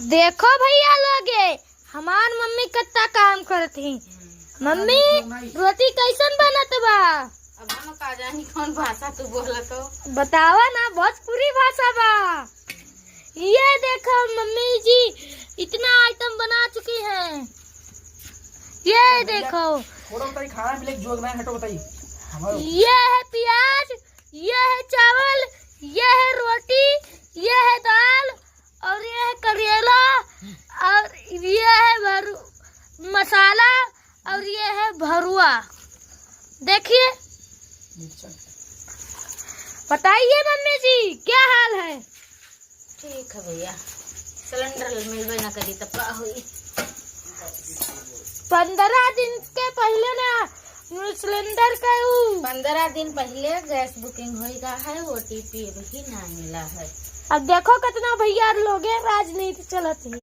देखो भैया लोगे हमार मम्मी कितना काम करती। मम्मी रोटी कैसन बनत बा? अब हम का जानी कौन भाषा तू बोला तो बतावा ना, भोजपुरी भाषा बा। ये देखो मम्मी जी इतना आइटम बना चुकी हैं। ये देखो खाना मिले जोग में हटो बताइए। ये है प्याज, ये है चावल, ये है रोटी, ये है दाल और ये है करेला और ये है मसाला और ये है भरुआ। देखिए बताइए मम्मी जी क्या हाल है? ठीक है भैया, सिलेंडर मिलबे ना करी तब का हुई। 15 दिन के पहले ना सिलेंडर का 15 दिन पहले गैस बुकिंग होगा है, OTP भी ना मिला है। अब देखो कितना भैया लोग राजनीति चलत है।